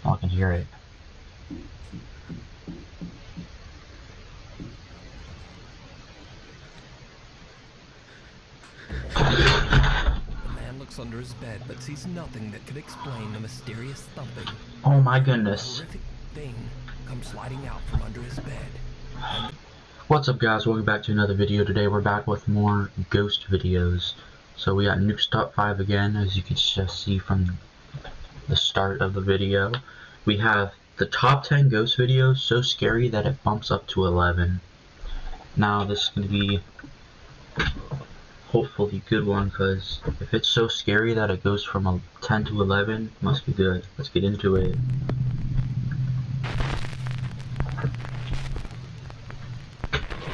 Oh, I can hear it. The man looks under his bed but sees nothing that could explain the mysterious thumping. Oh my A goodness. horrific thing comes sliding out from under his bed. What's up guys, welcome back to another video. Today we're back with more ghost videos. So we got Nuke's Top 5 again, as you can just see from the start of the video. We have the top 10 ghost videos so scary that it bumps up to 11. Now this is going to be hopefully a good one, because if it's so scary that it goes from a 10 to 11, it must be good. Let's get into it.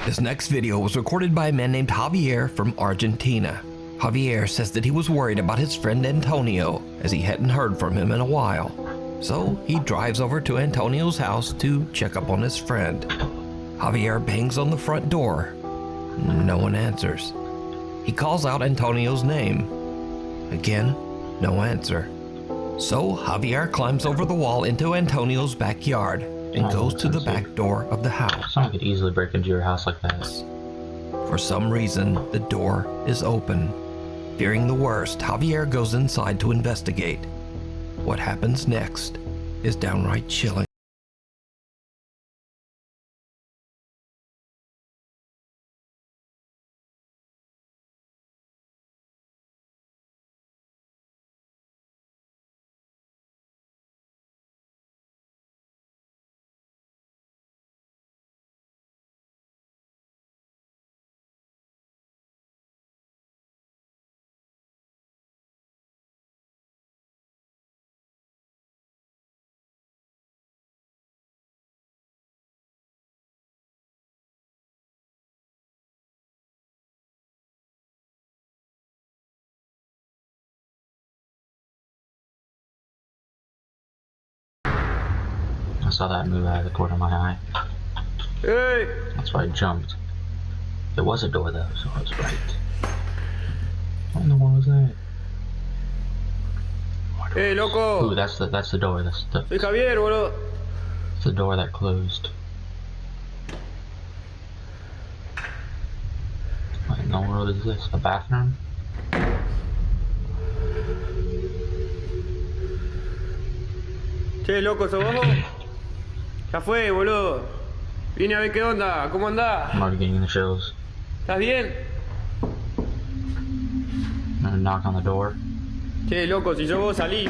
This next video was recorded by a man named Javier from Argentina. Javier says that he was worried about his friend Antonio, as he hadn't heard from him in a while. So he drives over to Antonio's house to check up on his friend. Javier bangs on the front door. No one answers. He calls out Antonio's name. Again, no answer. So Javier climbs over the wall into Antonio's backyard and goes to the back door of the house. Someone could easily break into your house like that. For some reason, the door is open. Fearing the worst, Javier goes inside to investigate. What happens next is downright chilling. I saw that move out of the corner of my eye. Hey! That's why I jumped. It was a door though, so I was right. What in the world was that? Hey, loco! Ooh, that's the door. That's Soy Javier, boludo. the door that closed. What in the world is this? A bathroom? Che, loco, ¿sos vos? Ya fue, boludo. Vine a ver qué onda, ¿cómo andás? I'm already getting the chills. ¿Estás bien? I'm gonna knock on the door. Che, loco, si sos vos, salí.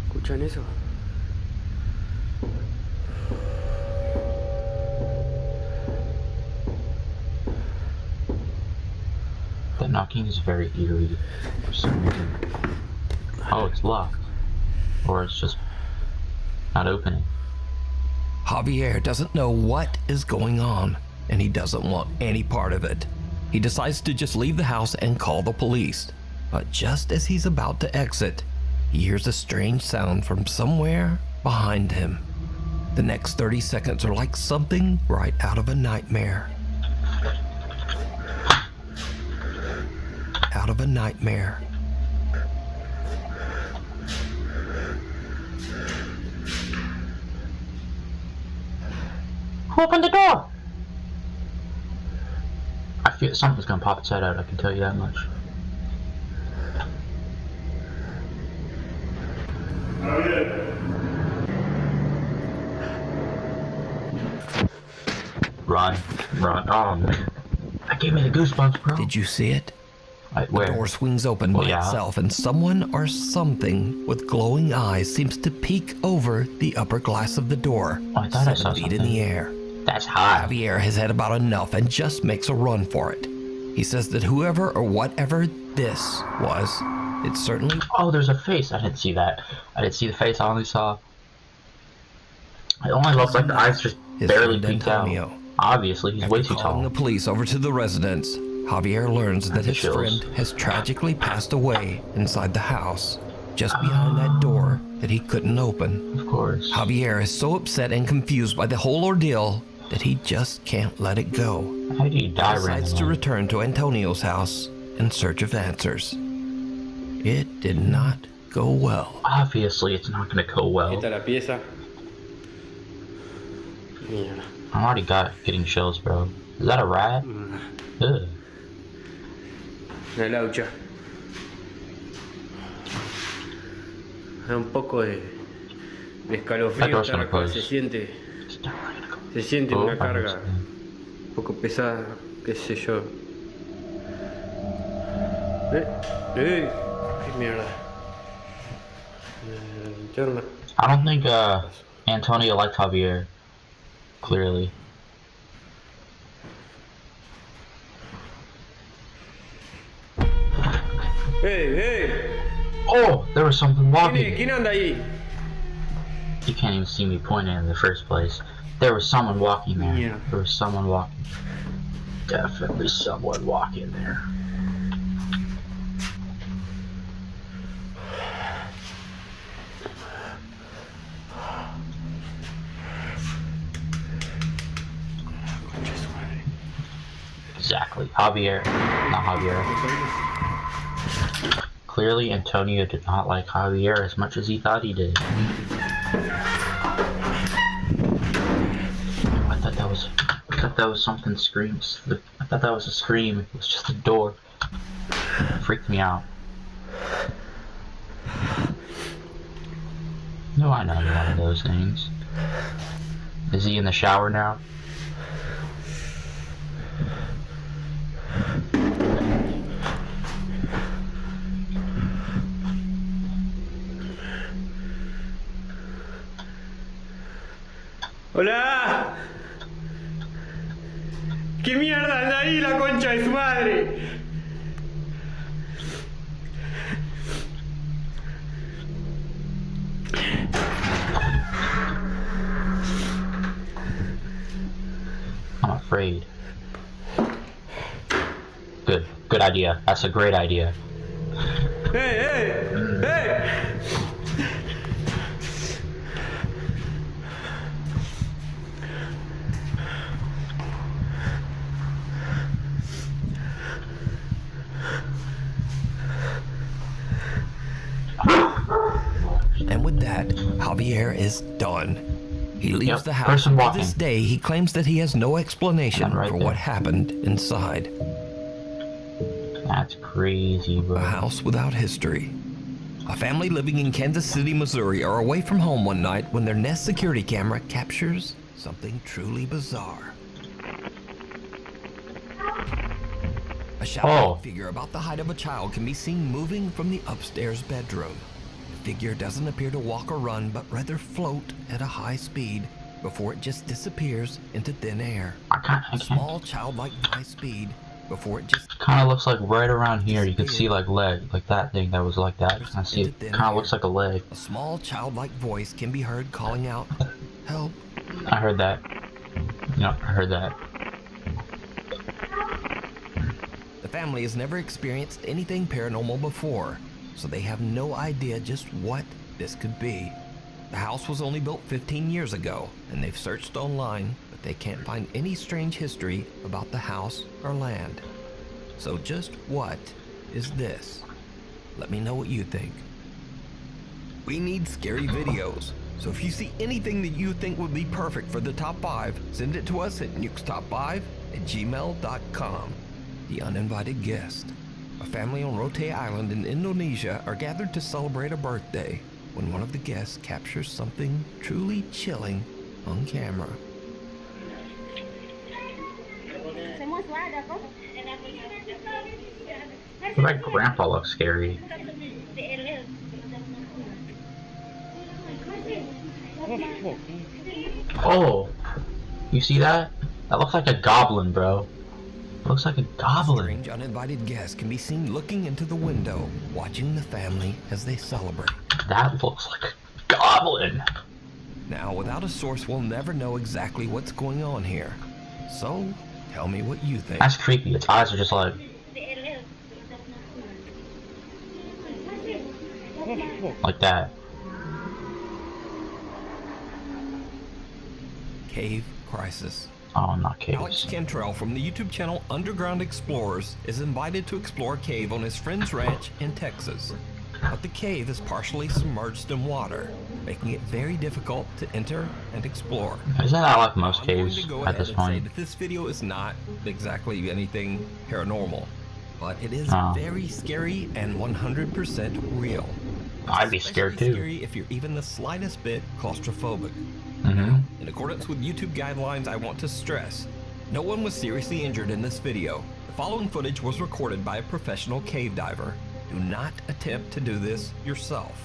¿Escuchan eso? The knocking is very eerie for some reason. Oh, it's locked. Or it's just not opening. Javier doesn't know what is going on, and he doesn't want any part of it. He decides to just leave the house and call the police. But just as he's about to exit, he hears a strange sound from somewhere behind him. The next 30 seconds are like something right out of a nightmare. Out of a nightmare. Who opened the door? I feel something's gonna pop its head out, I can tell you that much. Run, run. Oh man. That gave me the goosebumps, bro. Did you see it? Where? The door swings open by itself, and someone or something with glowing eyes seems to peek over the upper glass of the door, Oh, I thought I saw 7 feet in something. the air. That's high. Javier has had about enough and just makes a run for it. He says that whoever or whatever this was, it certainly... Oh, there's a face. I didn't see that. I didn't see the face. I only saw... It only looked like the eyes just his barely friend peeked out. Antonio. Obviously, he's way too Calling tall. the police over to the residence, Javier learns that his Chills. friend has tragically passed away inside the house, just behind that door that he couldn't open. Of course. Javier is so upset and confused by the whole ordeal that he just can't let it go. How do you die He decides to randomly? return to Antonio's house in search of answers. It did not go well. Obviously, it's not gonna go well. Esta es la pieza. Mierda. I already got getting chills, bro. Is that a rat? Ugh. La laucha. Da un poco de escalofrío estar acá. Se siente una carga un poco pesada, qué sé yo. ¡Qué mierda! Linterna. I don't think Antonio liked Javier. Clearly. ¡Hey! Oh, there was something walking. ¿Quién anda ahí? You can't even see me pointing in the first place. There was someone walking there. Yeah. There was someone walking. Definitely someone walking there. Exactly. Javier. Not Javier. Clearly, Antonio did not like Javier as much as he thought he did. I thought that was something screams. I thought that was a scream. It was just a door. It freaked me out. No, I know you're one of those things. Is he in the shower now? ¡Hola! ¿Qué mierda anda ahí, la concha de su madre? I'm afraid. Good idea. That's a great idea. ¡Hey! And with that, Javier is done. He leaves the house. Person To walking. this day, he claims that he has no explanation Right for there. what happened inside. That's crazy, bro. A house without history. A family living in Kansas City, Missouri are away from home one night when their Nest security camera captures something truly bizarre. A shadowy figure about the height of a child can be seen moving from the upstairs bedroom. The figure doesn't appear to walk or run, but rather float at a high speed before it just disappears into thin air. A small childlike high speed before it just Kind of looks like right around here. You could see like leg, like that thing that was like that. I see it. Kind of looks like a leg. a small childlike voice can be heard calling out, "Help." I heard that. Yep, I heard that. The family has never experienced anything paranormal before, so they have no idea just what this could be. The house was only built 15 years ago, and they've searched online, but they can't find any strange history about the house or land. So just what is this? Let me know what you think. We need scary videos, so if you see anything that you think would be perfect for the top 5, send it to us at nukestop5@gmail.com. The uninvited guest. A family on Rote Island in Indonesia are gathered to celebrate a birthday when one of the guests captures something truly chilling on camera. My grandpa looks scary. Oh, you see that? That looks like a goblin, bro. Looks like a goblin. Strange uninvited guest can be seen looking into the window, watching the family as they celebrate. That looks like a goblin. Now, without a source, we'll never know exactly what's going on here. So, tell me what you think. That's creepy. Its eyes are just like... like that. Cave Crisis. Oh, not Alex caves. Cantrell from the YouTube channel Underground Explorers is invited to explore a cave on his friend's ranch in Texas. But the cave is partially submerged in water, making it very difficult to enter and explore. Isn't that like most I'm going caves to go at ahead this and say point? that this video is not exactly anything paranormal, but it is Oh. very scary and 100% real. I'd be Especially scared too. scary if you're even the slightest bit claustrophobic. Mm-hmm. In accordance with YouTube guidelines, I want to stress, no one was seriously injured in this video. The following footage was recorded by a professional cave diver. Do not attempt to do this yourself.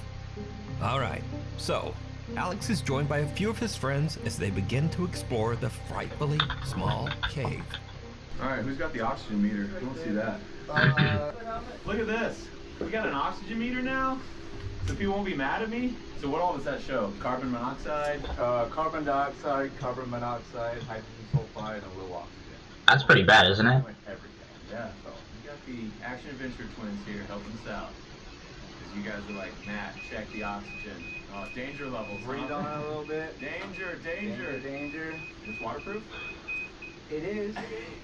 Alright, so Alex is joined by a few of his friends as they begin to explore the frightfully small cave. Alright, who's got the oxygen meter? I don't see that. Look at this. We got an oxygen meter now? So people won't be mad at me? So what all does that show? Carbon monoxide? Carbon dioxide, carbon monoxide, hydrogen sulfide, and a little oxygen. That's pretty bad, isn't it? Like everything. Yeah, so we got the Action Adventure twins here helping us out. Because you guys are like, Matt, check the oxygen. Oh, danger levels. Breathe on it a little bit. Danger, danger. Danger. It's waterproof? It is,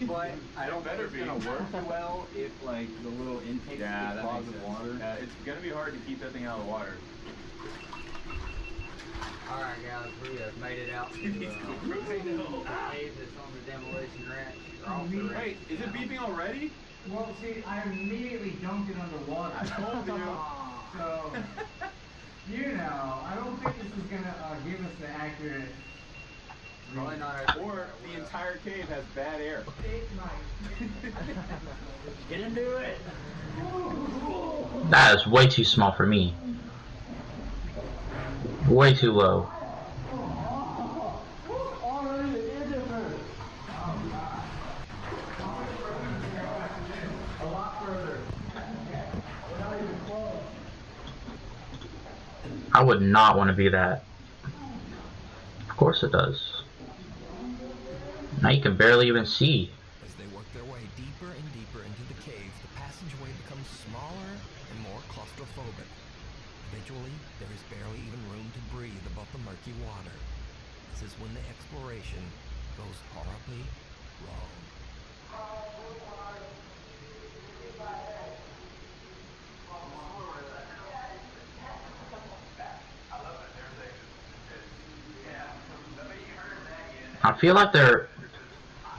but I don't better think it's gonna work well if like the little intakes Yeah, get that clogged makes with sense. water. It's gonna be hard to keep that thing out of the water. Alright guys, we have made it out to the cave that's on the demolition ranch. Or off the ranch. Wait, is it beeping already? Well, see, I immediately dumped it underwater. I told you. So, you know, I don't think this is gonna give us the accurate. Probably not our Or the entire cave has bad air. It might. Get into it! That is way too small for me. Way too low. A lot further. We're not even close. I would not want to be that. Of course it does. Now you can barely even see. As they work their way deeper and deeper into the cave, the passageway becomes smaller and more claustrophobic. Eventually, there is barely even room to breathe above the murky water. This is when the exploration goes horribly wrong. I feel like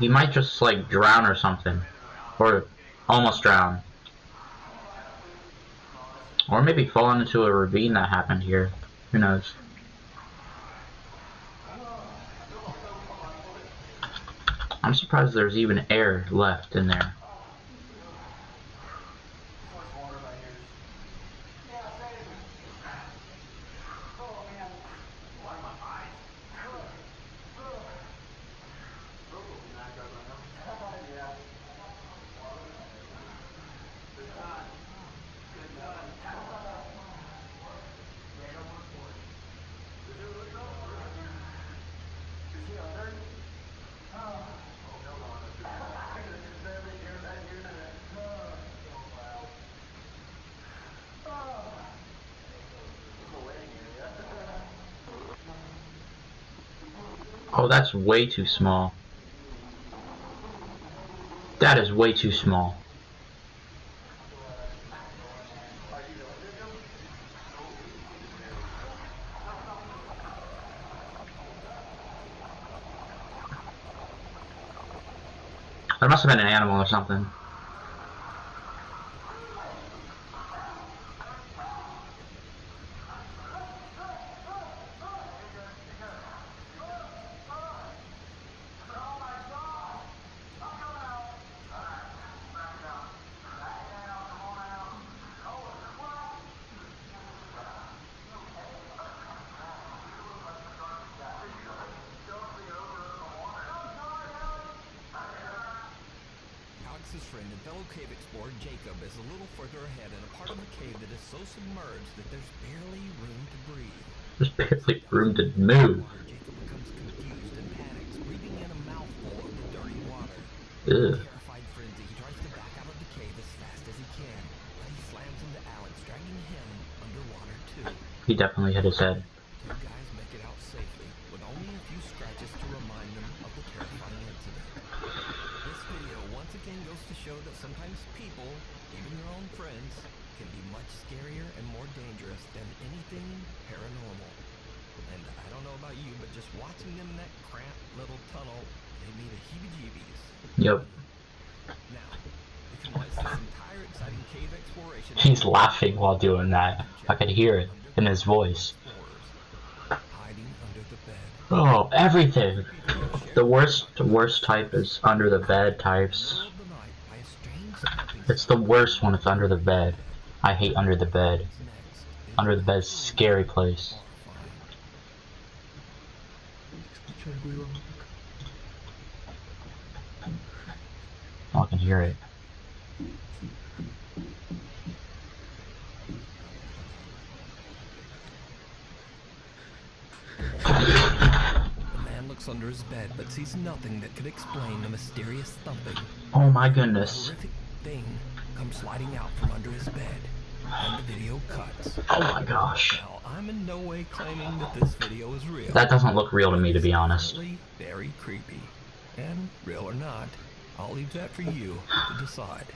he might just like drown or something. Or almost drown. Or maybe fall into a ravine that happened here. Who knows? I'm surprised there's even air left in there. Oh, that's way too small. That is way too small. There must have been an animal or something. Alex's friend and fellow cave explorer Jacob is a little further ahead in a part of the cave that is so submerged that there's barely room to breathe. There's barely room to move. Jacob becomes confused and panics, breathing in a mouthful of the dirty water. Ugh. Terrified frenzy, he tries to back out of the cave as fast as he can, but he slams into Alex, dragging him underwater too. He definitely hit his head. Two guys make it out safely, with only a few scratches to remind them of the terrifying incident. show that sometimes people, even your own friends, can be much scarier and more dangerous than anything paranormal. And I don't know about you, but just watching them in that cramped little tunnel gave me the heebie-jeebies. Yep. Now, you can watch this entire exciting cave exploration. He's laughing while doing that. I could hear it in his voice. Hiding under the bed. Oh, everything. The worst type is under the bed types. It's the worst when it's under the bed. I hate under the bed. Under the bed's a scary place. Oh, I can hear it. Looks under his bed, but sees nothing that could explain the mysterious thumping. Oh my A goodness. horrific thing comes sliding out from under his bed, and the video cuts. Oh my gosh. Now, I'm in no way claiming that this video is real. That doesn't look real to me, to be honest. It's very creepy. And real or not, I'll leave that for you to decide.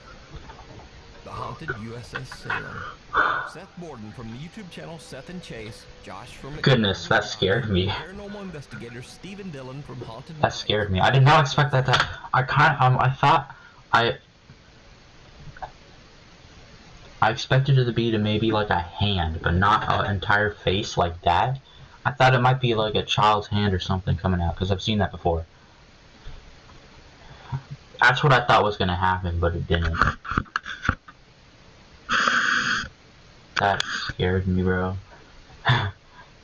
The haunted USS Salem. Seth Borden from the YouTube channel Seth and Chase, Josh from Goodness, that scared me. Paranormal investigator Stephen Dillon from Haunted. That scared me. I did not expect that. I thought I expected it to be maybe like a hand, but not an entire face like that. I thought it might be like a child's hand or something coming out, because I've seen that before. That's what I thought was gonna happen, but it didn't. That scared me, bro.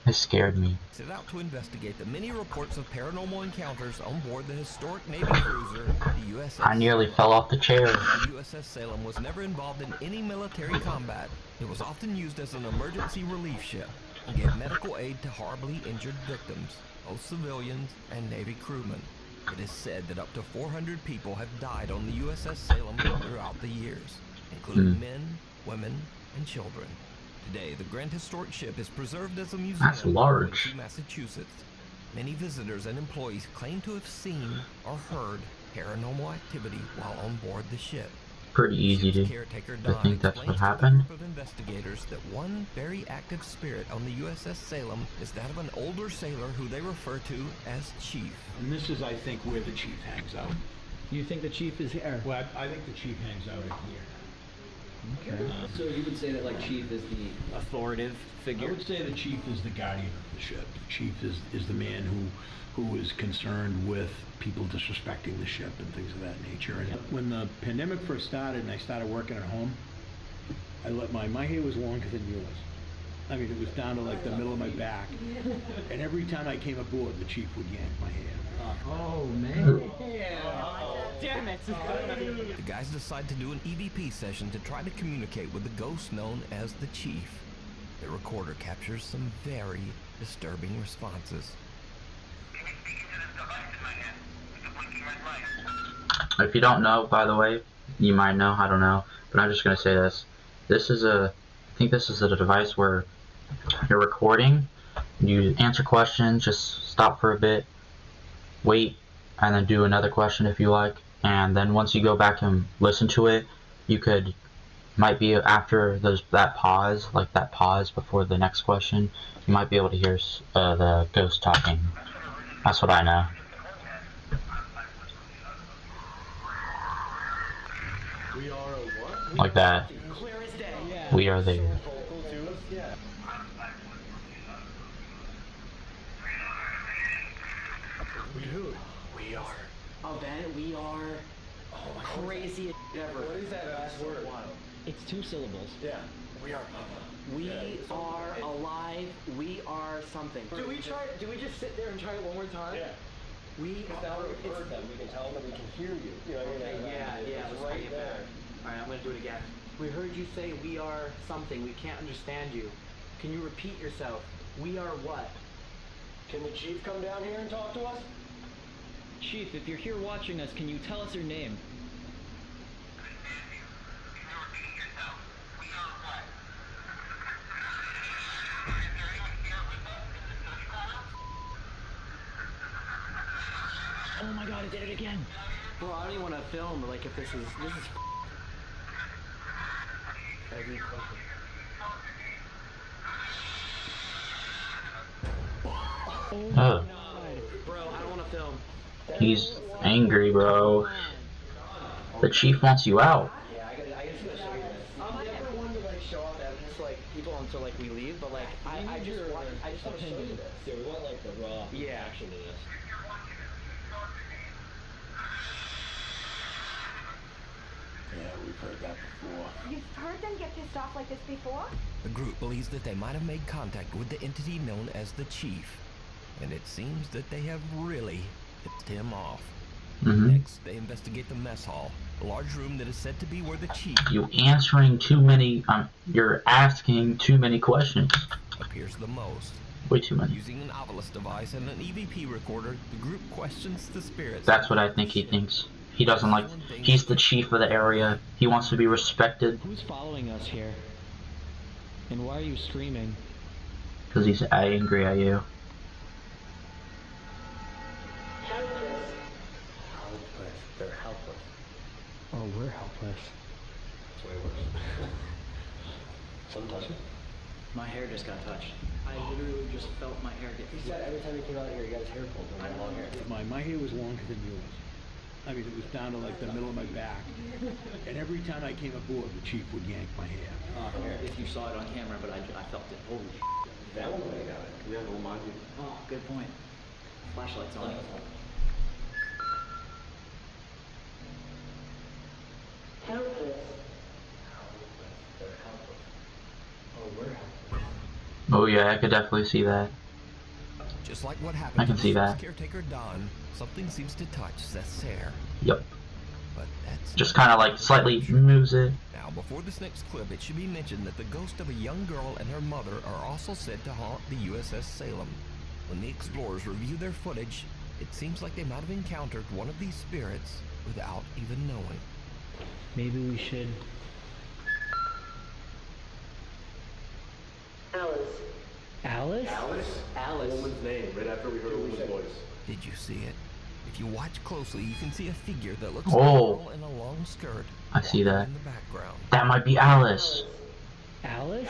It scared me. Set out to investigate the many reports of paranormal encounters on board the historic Navy cruiser, the USS I nearly fell off the chair. The USS Salem was never involved in any military combat. It was often used as an emergency relief ship and gave medical aid to horribly injured victims, both civilians and Navy crewmen. It is said that up to 400 people have died on the USS Salem throughout the years, including men, women, and children. Today, the Grand Historic Ship is preserved as a museum That's large. in Massachusetts. Many visitors and employees claim to have seen or heard paranormal activity while on board the ship. Pretty easy to. Caretaker I Don think that's explains what to the happened. group of investigators that one very active spirit on the USS Salem is that of an older sailor who they refer to as Chief. And this is, I think, where the chief hangs out. You think the chief is here? Well, I think the chief hangs out in here. Okay. So you would say that like chief is the authoritative I figure? would say the chief is the guardian of the ship. The chief is the man who is concerned with people disrespecting the ship and things of that nature. And when the pandemic first started and I started working at home, I let my hair was longer than yours. I mean, it was down to like the middle of my back. And every time I came aboard, the chief would yank my hair. Oh man. Damn it. The guys decide to do an EVP session to try to communicate with the ghost known as the Chief. The recorder captures some very disturbing responses. If you don't know, by the way, you might know, I don't know, but I'm just gonna say this. I think this is a device where you're recording, you answer questions, just stop for a bit, wait, and then do another question if you like, and then once you go back and listen to it, you might be after that pause, like that pause before the next question, you might be able to hear the ghost talking. That's what I know. We are a what? Like that. We are there. We are. We are crazy ever. What is that last word? It's 2 syllables. Yeah. We are. We are alive. We are something. Do we just sit there and try it one more time? Yeah. We Now that we've heard them, we can tell them that we can hear you. You know what I mean? yeah, It's let's bring right it there. back. Alright, I'm gonna do it again. We heard you say we are something. We can't understand you. Can you repeat yourself? We are what? Can the chief come down here and talk to us? Chief, if you're here watching us, can you tell us your name? Oh my god, I did it again! Bro, I don't even want to film, like, if this is every question. Oh. Bro, I don't want to film. He's angry, bro. The chief wants you out. Yeah, I gotta show you this. I'm never one to like show off evidence to like people until like we leave, but like I just want to show you this. Yeah, we want like the raw Yeah. action in this. Yeah, we've heard that before. You've heard them get pissed off like this before? The group believes that they might have made contact with the entity known as the Chief, and it seems that they have really tipped him off. Next, they investigate the mess hall, a large room that is said to be where the Chief... You're asking too many questions. ...appears the most. Way too many. Using an Ovilus device and an EVP recorder, the group questions the spirits. That's what I think he thinks. He doesn't like... He's the chief of the area. He wants to be respected. Who's following us here? And why are you screaming? Because he's angry at you. They're helpless. Oh, we're helpless. It's way worse. Sometimes. My hair just got touched. I literally just felt my hair get. He said every time he came out here, he got his hair pulled. I had long hair. My hair was longer than yours. I mean, it was down to like the middle of my back. And every time I came aboard, the chief would yank my hair. If you saw it on camera, but I felt it. Holy shit. That one way got it. We have a remind you. Oh, good point. Flashlight's on. Helpless. They're helpless. Oh, we're helpless. Oh yeah, I could definitely see that. Just like what happened I can to see the that. caretaker Don, something seems to touch Seth's hair. Yep. But that's Just kind of like slightly moves it. Now, before this next clip, it should be mentioned that the ghost of a young girl and her mother are also said to haunt the USS Salem. When the explorers review their footage, it seems like they might have encountered one of these spirits without even knowing. Maybe we should... Alice. Alice? Alice. A woman's name, right after we heard a woman's voice. Did you see it? If you watch closely, you can see a figure that looks Oh. like a girl in a long skirt. I see that. In the background. That might be Alice. Alice?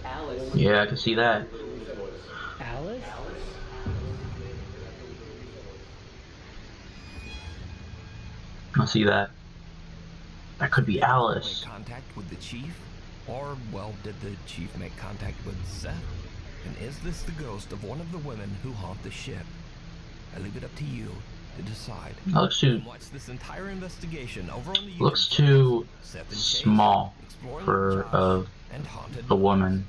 Alice. Yeah, I can see that. Alice? I see that. That could be Alice. Make contact with the chief? Or, well, did the chief make contact with Seth? And is this the ghost of one of the women who haunt the ship? I leave it up to you to decide. That looks too... Watch this entire investigation over on the Looks YouTube too Seth and Chase, small exploring for Josh and haunted a woman.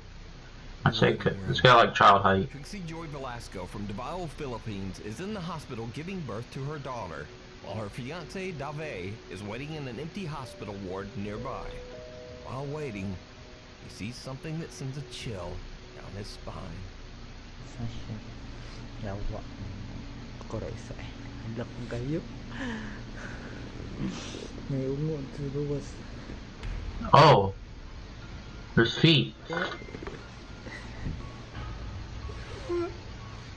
I'd say it's got like child height. Trixie Joy Velasco from Davao, Philippines is in the hospital giving birth to her daughter, while her fiancé Dave is waiting in an empty hospital ward nearby. While waiting, he sees something that sends a chill down his spine. Oh, there's feet.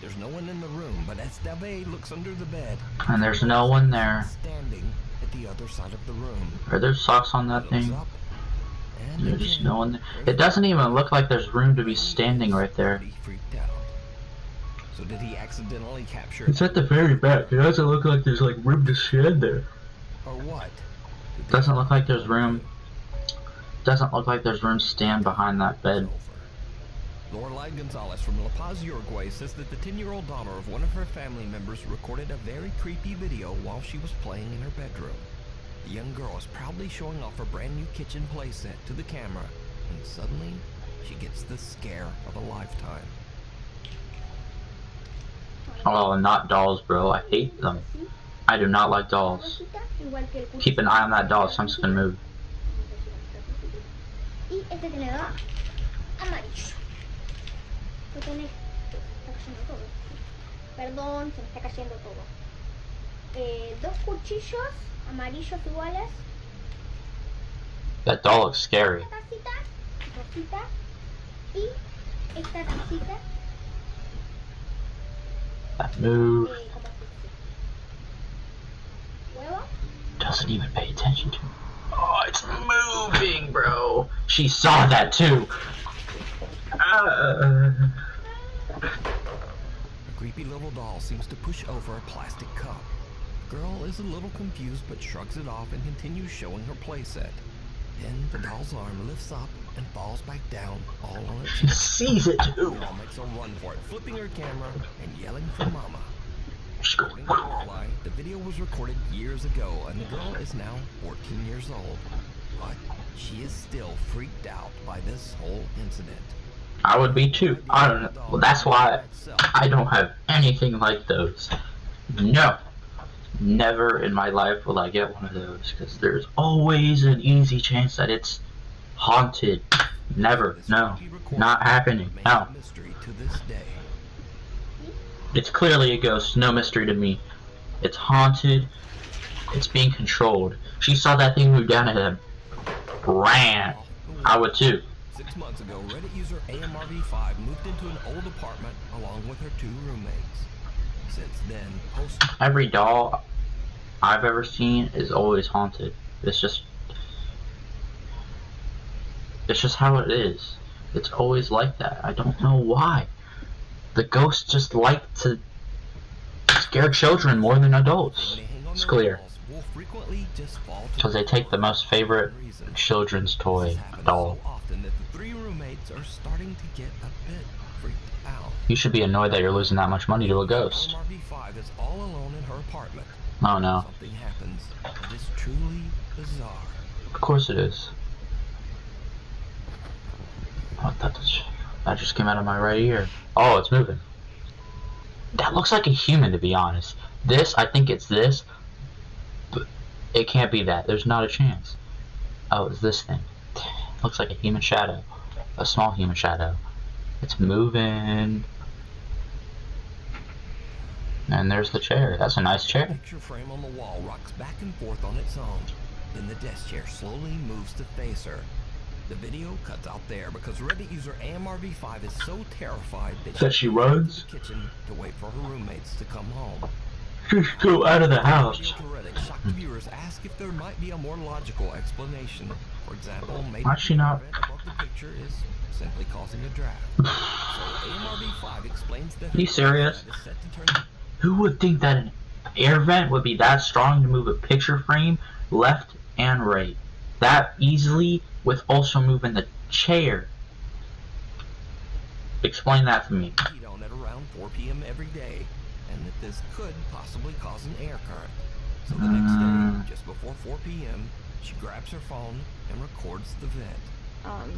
There's no one in the room, but as Dave looks under the bed, And there's no one there. standing at the other side of the room. Are there socks on that Looks thing? up, and There's just again, no one there. there's It doesn't even look like there's room to be standing right there. He freaked out. So did he accidentally capture It's at the very back. It doesn't look like there's like room to stand there. or what? Did they Doesn't look like there's room. Doesn't look like there's room to stand behind that bed. Lorelai Gonzalez from La Paz, Uruguay says that the 10-year-old daughter of one of her family members recorded a very creepy video while she was playing in her bedroom. The young girl is proudly showing off her brand new kitchen playset to the camera, and suddenly she gets the scare of a lifetime. Oh, not dolls, bro. I hate them. I do not like dolls. Keep an eye on that doll. Something's gonna move. Y este tenedor amarillo. Lo tenés. Está cayendo todo. Perdón, se me está cayendo todo. Dos cuchillos amarillos iguales. That doll looks scary. Esta tacita rosita. Y esta tacita. That move. Como huevo. Doesn't even pay attention to me. Oh, it's moving, bro. She saw that too. A creepy little doll seems to push over a plastic cup. The girl is a little confused but shrugs it off and continues showing her playset. Then the doll's arm lifts up and falls back down, all on its She sees it too. The doll makes a run for it, flipping her camera and yelling for mama. According to Lorelai, the video was recorded years ago and the girl is now 14 years old. But she is still freaked out by this whole incident. I would be too. I don't know. Well, that's why I don't have anything like those. No. Never in my life will I get one of those, because there's always an easy chance that it's haunted. Never. No. Not happening. No. It's clearly a ghost. No mystery to me. It's haunted. It's being controlled. She saw that thing move down at him. Ran. I would too. 6 months ago, Reddit user AMRV5 moved into an old apartment along with her 2 roommates. Since then, every doll I've ever seen is always haunted. It's just how it is. It's always like that. I don't know why. The ghosts just like to scare children more than adults. It's clear. Because they take the most favorite children's toy, doll. Often that the 3 roommates are starting to get a bit freaked out. You should be annoyed that you're losing that much money to a ghost. MRV5 is all alone in her apartment. Oh no. Something happens that is truly bizarre. Of course it is. Oh, that just came out of my right ear. Oh, it's moving. That looks like a human, to be honest. This, I think it's this, but it can't be that. There's not a chance. Oh, it's this thing. Looks like a human shadow. A small human shadow. It's moving. And there's the chair. That's a nice chair. The picture frame on the wall rocks back and forth on its own. Then the desk chair slowly moves to face her. The video cuts out there because Reddit user AMRV5 is so terrified that she runs to the kitchen to wait for her roommates to come home. Just go out of the house. Reddit, shocked viewers ask if there might be a more logical explanation. For example, maybe why she not? Above the picture is simply causing a draft. So AMRV5 explains that. Are you serious? Who would think that an air vent would be that strong to move a picture frame left and right? That easily, with also moving the chair. Explain that to me. Heat on at around 4 p.m. every day, and that this could possibly cause an air current. So the next day, just before 4 p.m., she grabs her phone and records the vent.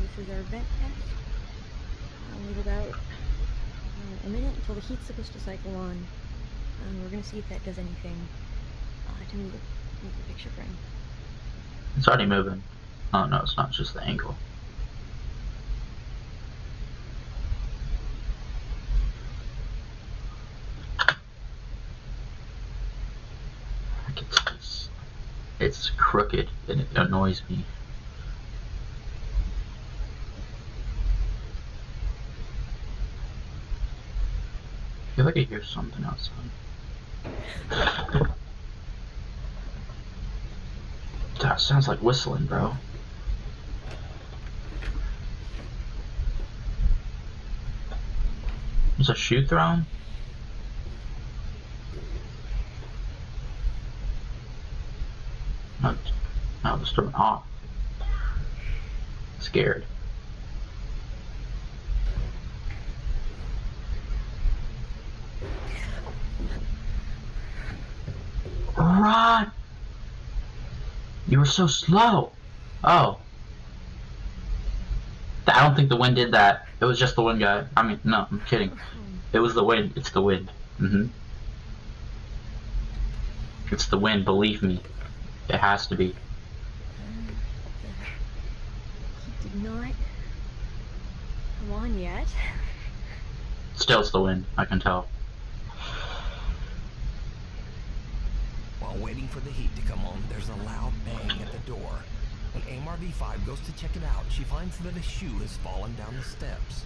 This is our vent test. We have about a minute until the heat's supposed to cycle on. We're gonna see if that does anything to move the picture frame. It's already moving. Oh no, it's not just the angle. It's crooked and it annoys me. I feel like I hear something outside. That sounds like whistling, bro. Is a shoe thrown? No, just turn it off. Scared. Run! You were so slow. Oh. I don't think the wind did that. It was just the wind guy. I mean, no, I'm kidding. It was the wind. It's the wind. It's the wind, believe me. It has to be. He did not come on yet. Still, it's the wind. I can tell. While waiting for the heat to come on, there's a loud bang at the door. When AMRV5 goes to check it out, she finds that a shoe has fallen down the steps.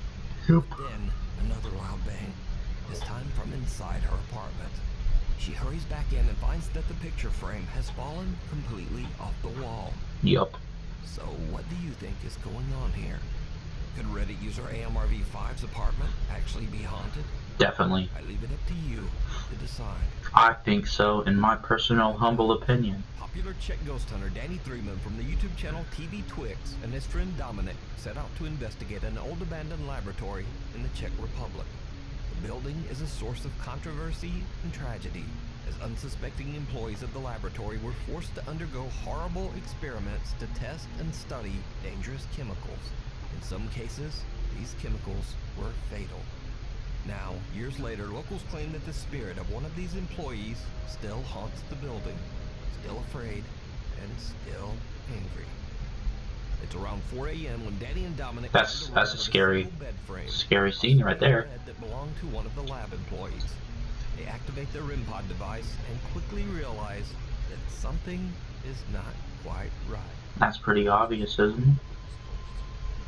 Yep. Then, another loud bang, this time from inside her apartment. She hurries back in and finds that the picture frame has fallen completely off the wall. Yup. So what do you think is going on here? Could Reddit user AMRV5's apartment actually be haunted? Definitely. I leave it up to you to decide. I think so, in my personal humble opinion. Popular Czech ghost hunter Danny Threeman from the YouTube channel TV Twix and his friend Dominic set out to investigate an old abandoned laboratory in the Czech Republic. The building is a source of controversy and tragedy, as unsuspecting employees of the laboratory were forced to undergo horrible experiments to test and study dangerous chemicals. In some cases, these chemicals were fatal. Now, years later, locals claim that the spirit of one of these employees still haunts the building, still afraid, and still angry. It's around 4 a.m. when Danny and Dominic That's a scary scene right there. Bed that belonged to one of the lab employees. They activate their REM pod device and quickly realize that something is not quite right. That's pretty obvious, isn't it?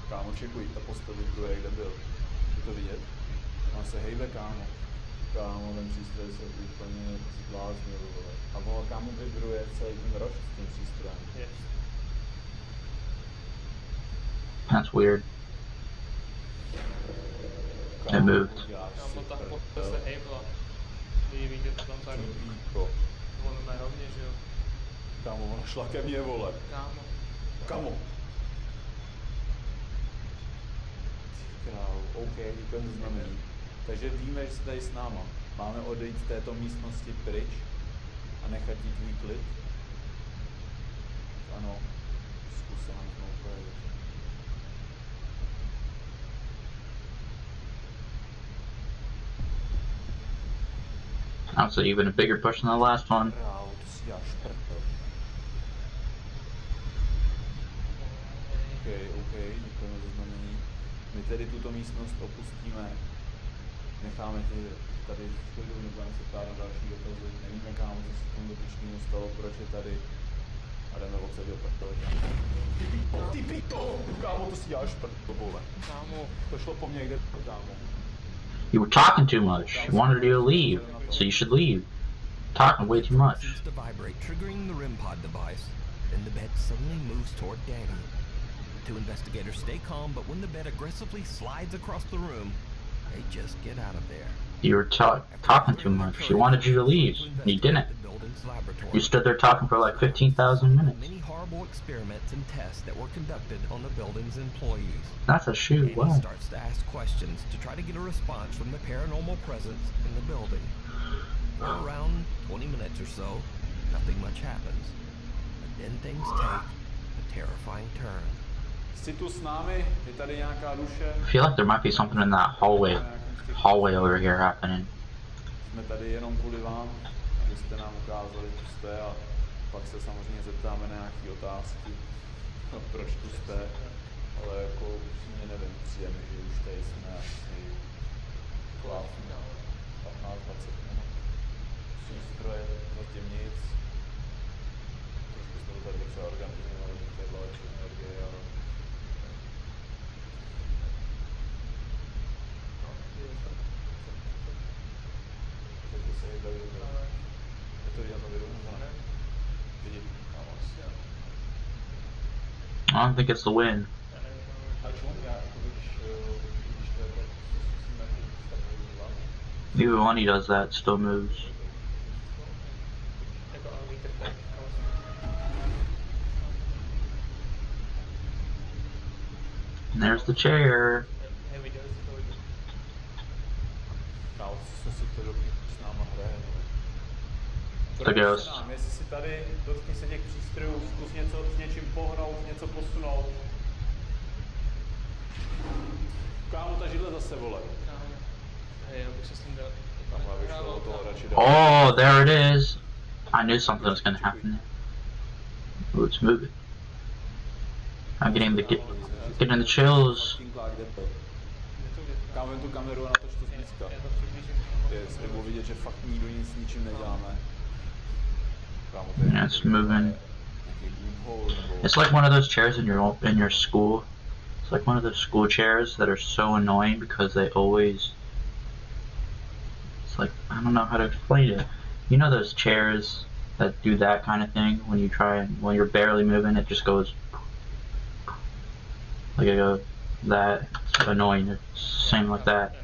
Kámo, čekuj, ta postel vybruje, kde byl. Je to vidět? On se hejbe, kámo. Kámo, ten přístroj se úplně zbláznil, vole. A ono, kámo, vybruje celý ten rož s tím přístrojem. Yes. That's weird. It moved. Kámo, ta postel se hejbla. Vy víte, to tam tak. Ono ne rovně, že jo? Kámo, ona šla ke mně, vole. Kámo. Kámo. Král, OK, děkujeme za znamení. Takže víme, že jsi tady s náma. Máme odejít z této místnosti pryč a nechat jí tvůj klid? Ano, zkus se nám znovu projevit. That's even a bigger push than the last one. Král, to si děláš prdel. OK, děkujeme za znamení. My tedy tuto místnost opustíme. Necháme tě tady v klidu, nebudeme se ptát na další dotazy. Nevíme, kámo, co se tomu dotyčnému stalo, proč je tady. A jdeme od celého prdele. Ty pito! Kámo, to si děláš prdel, vole. Kámo, to šlo po mně, kde to, kámo? You were talking too much. You wanted you to leave, so you should leave. Talking way too much. Seems to vibrate, triggering the REM pod device. Then the bed suddenly moves toward Danny. The two investigators stay calm, but when the bed aggressively slides across the room, they just get out of there. You were talking too much. She wanted you to leave. You didn't. You stood there talking for like 15,000 minutes. Many horrible experiments and tests that were conducted on the building's employees. That's a shoe. Wow. Danny starts to ask questions to try to get a response from the paranormal presence in the building. For around 20 minutes or so, nothing much happens. But then things take a terrifying turn. Jsi tu s námi? Je tady nějaká duše? I feel like there might be something in that hallway over here happening. Jsme tady jenom kvůli vám, abyste nám ukázali, tu jste, a pak se samozřejmě zeptáme na nějaké otázky, proč tu jste, ale jako upřímně nevím, přijeme, že už tady jsme asi 15-20 minut. Přístroje, zatím nic. Trošku jsme to tady třeba organizovali, některé léčí energie, ale... I don't think it's the wind. Even when he does that, it still moves. And there's the chair. The ghost. Jestli si tady dotkni se těch přístrojů, zkus něco s něčím pohnout, něco posunout. Kámo, ta židle zase, vole. Oh, there it is. I knew something was gonna happen there. Ooh, it's moving. I'm getting the chills. Kámo, jen tu kameru a natoč to zblízka. Nebo vidět, že fakt nikdo nic s ničím neděláme. Yeah, it's moving. It's like one of those chairs in your school. It's like one of those school chairs that are so annoying because they always... It's like, I don't know how to explain it. You know those chairs that do that kind of thing when you when you're barely moving, it just goes... Like I go, that it's annoying. It's same like that.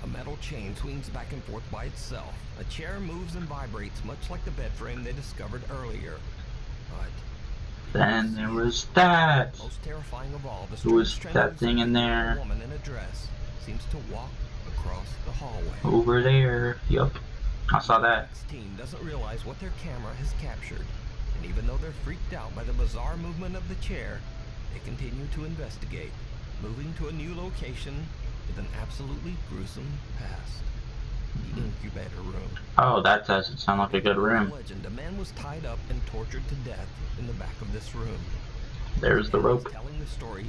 A metal chain swings back and forth by itself. A chair moves and vibrates much like the bed frame they discovered earlier. But then there was that. most terrifying of all, the There was strange that thing in there. A woman in a dress seems to walk across the hallway. Over there. Yup. I saw that. The team doesn't realize what their camera has captured, and even though they're freaked out by the bizarre movement of the chair, they continue to investigate, moving to a new location with an absolutely gruesome past. The incubator room. Oh, that doesn't sound like a good room. Legend, a man was tied up and tortured to death in the back of this room. There's the rope. Telling the story,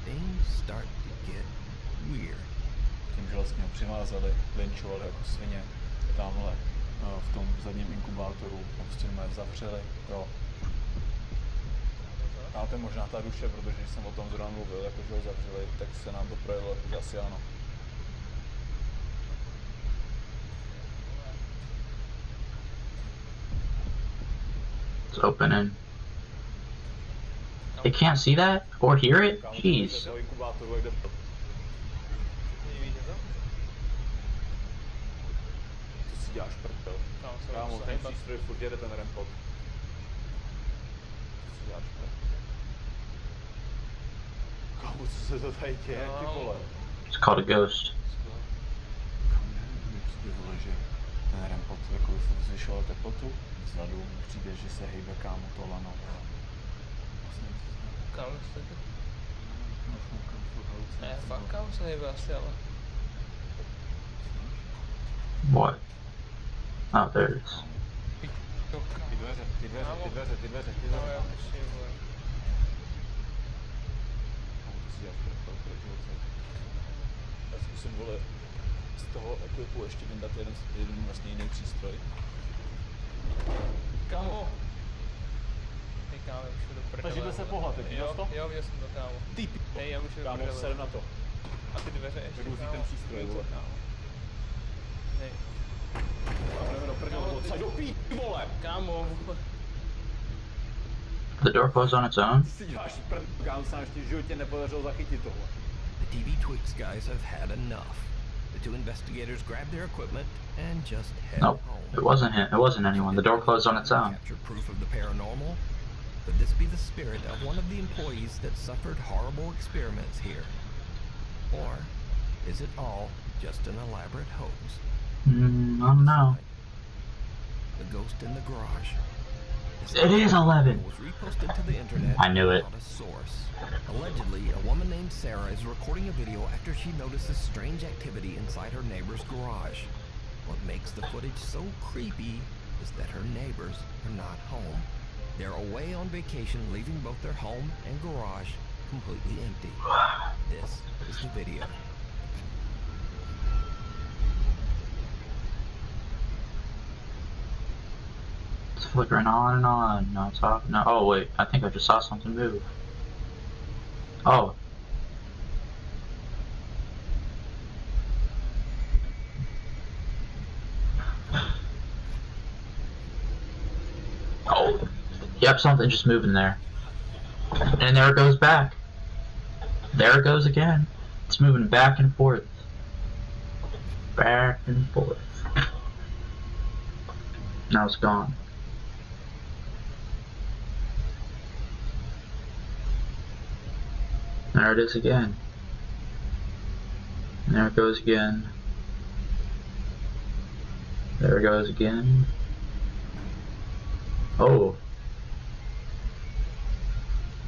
things start to get weird. Tím, že vlastně ho přivázali, lynchovali jako svině, tamhle v tom zadním inkubátoru, prostě mě zavřeli, jo. A to je možná ta duše, protože když jsem o tom zrovna mluvil, jako že ho zavřeli, tak se nám to projevilo, jako že asi ano. It's opening. They can't see that or hear it? Jeez. Co si děláš, prdel? Kámo, ten přístroj furt jede ten rempot. Co si děláš, prdel? Kámo, co se to tady děje, ty vole? It's called a ghost. Kámo, mi přijde, vole, že ten rempot jako zvyšoval teplotu. Vzadu mi přijde, že se hejbe, kámo, to lano. Kámo, co to? Ne, fakt kámo se hejbe asi, ale... What? Oh, there it is. Ty dveře. No, já musím, vole. Kámo, to si děláš prdel, já zkusím, vole, z toho ekvipu ještě vyndat jeden vlastně jiný přístroj. Kámo! Hej kámo, já už jdu do prdele. Takže jde se pohlat, jak viděl jsi to? Jo, viděl jsem to, kámo. Ty hej, já už jdu do kámo, prdele. ser na to. A ty dveře ještě, Jdu vzít ten přístroj, vole. kámo. Hej. Jdeme do prdele, odsaď do pí, vole! Kámo, The door closed on its own? Ty si děláš prdel, kámo, se nám ještě v životě nepodařilo zachytit tohle. The TV Twix guys have had enough. The two investigators grab their equipment and just head Nope. home. It wasn't him. It wasn't anyone. The door closed on its own. Capture proof of the paranormal? Could this be the spirit of one of the employees that suffered horrible experiments here? Or is it all just an elaborate hoax? I don't know. The ghost in the garage. It is 11. Was reposted to the internet. I knew it. without a source. Allegedly, a woman named Sarah is recording a video after she notices strange activity inside her neighbor's garage. What makes the footage so creepy is that her neighbors are not home. They're away on vacation, leaving both their home and garage completely empty. This is the video. It's flickering on and on. No, it's off. No. Oh, wait. I think I just saw something move. Oh. Oh. Yep, something just moving there. And there it goes back. There it goes again. It's moving back and forth. Back and forth. Now it's gone. There it is again. And there it goes again. There it goes again. Oh.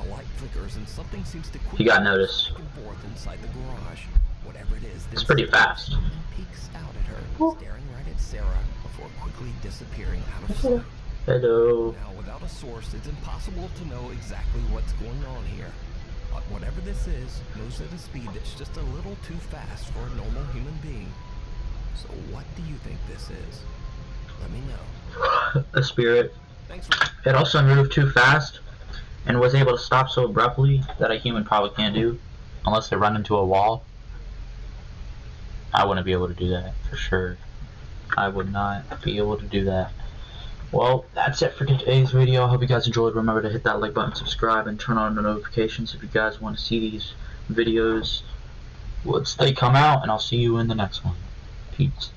A light flickers and something seems to He got noticed. back and forth inside the garage. Whatever it is, It's pretty fast. peeks out at her, staring right at Sarah before quickly disappearing out of sight. Hello. Now, without a source, it's impossible to know exactly what's going on here. But whatever this is, moves at a speed that's just a little too fast for a normal human being. So what do you think this is? Let me know. A spirit. Thanks for... It also moved too fast and was able to stop so abruptly that a human probably can't do unless they run into a wall. I wouldn't be able to do that for sure. I would not be able to do that. Well, that's it for today's video. I hope you guys enjoyed. Remember to hit that like button, subscribe, and turn on the notifications if you guys want to see these videos once they come out, and I'll see you in the next one. Peace.